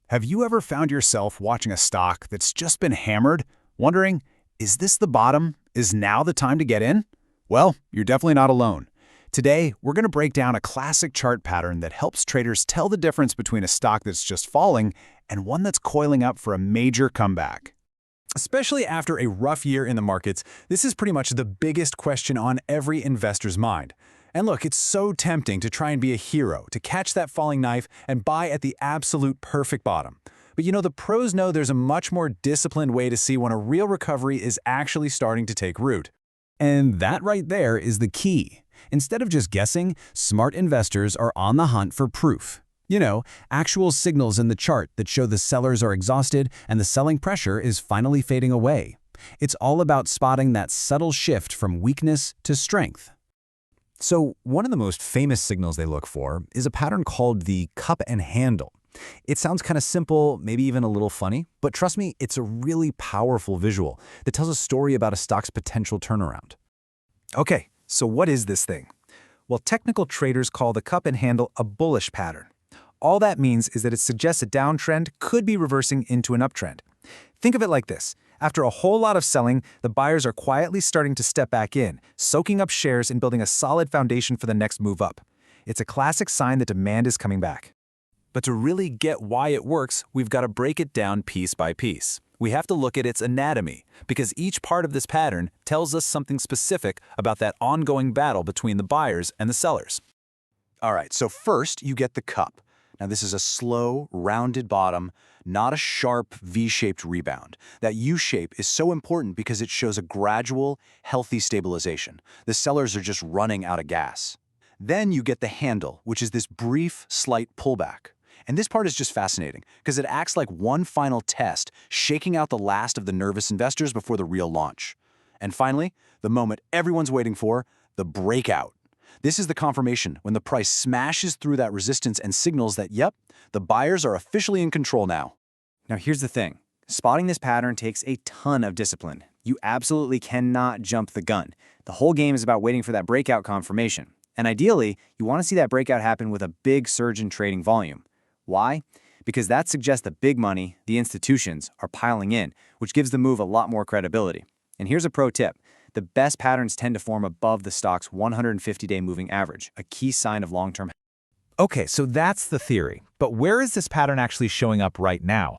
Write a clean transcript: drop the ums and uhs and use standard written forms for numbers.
Have you ever found yourself watching a stock that's just been hammered, wondering, is this the bottom? Is now the time to get in? Well, you're definitely not alone. Today, we're going to break down a classic chart pattern that helps traders tell the difference between a stock that's just falling and one that's coiling up for a major comeback. Especially after a rough year in the markets, this is pretty much the biggest question on every investor's mind. And look, it's so tempting to try and be a hero, to catch that falling knife and buy at the absolute perfect bottom. But the pros know there's a much more disciplined way to see when a real recovery is actually starting to take root. And that right there is the key. Instead of just guessing, smart investors are on the hunt for proof. Actual signals in the chart that show the sellers are exhausted and the selling pressure is finally fading away. It's all about spotting that subtle shift from weakness to strength. So one of the most famous signals they look for is a pattern called the cup and handle. It sounds kind of simple, maybe even a little funny, but trust me, it's a really powerful visual that tells a story about a stock's potential turnaround. Okay, so what is this thing? Well, technical traders call the cup and handle a bullish pattern. All that means is that it suggests a downtrend could be reversing into an uptrend. Think of it like this. After a whole lot of selling, the buyers are quietly starting to step back in, soaking up shares and building a solid foundation for the next move up. It's a classic sign that demand is coming back. But to really get why it works, we've got to break it down piece by piece. We have to look at its anatomy, because each part of this pattern tells us something specific about that ongoing battle between the buyers and the sellers. All right, so first you get the cup. Now this is a slow, rounded bottom, not a sharp V-shaped rebound. That U-shape is so important because it shows a gradual, healthy stabilization. The sellers are just running out of gas. Then you get the handle, which is this brief, slight pullback. And this part is just fascinating because it acts like one final test, shaking out the last of the nervous investors before the real launch. And finally, the moment everyone's waiting for, the breakout. This is the confirmation when the price smashes through that resistance and signals that, yep, the buyers are officially in control now. Now here's the thing. Spotting this pattern takes a ton of discipline. You absolutely cannot jump the gun. The whole game is about waiting for that breakout confirmation. And ideally, you want to see that breakout happen with a big surge in trading volume. Why? Because that suggests the big money, the institutions, are piling in, which gives the move a lot more credibility. And here's a pro tip. The best patterns tend to form above the stock's 150-day moving average, a key sign of long-term. Okay, so that's the theory. But where is this pattern actually showing up right now?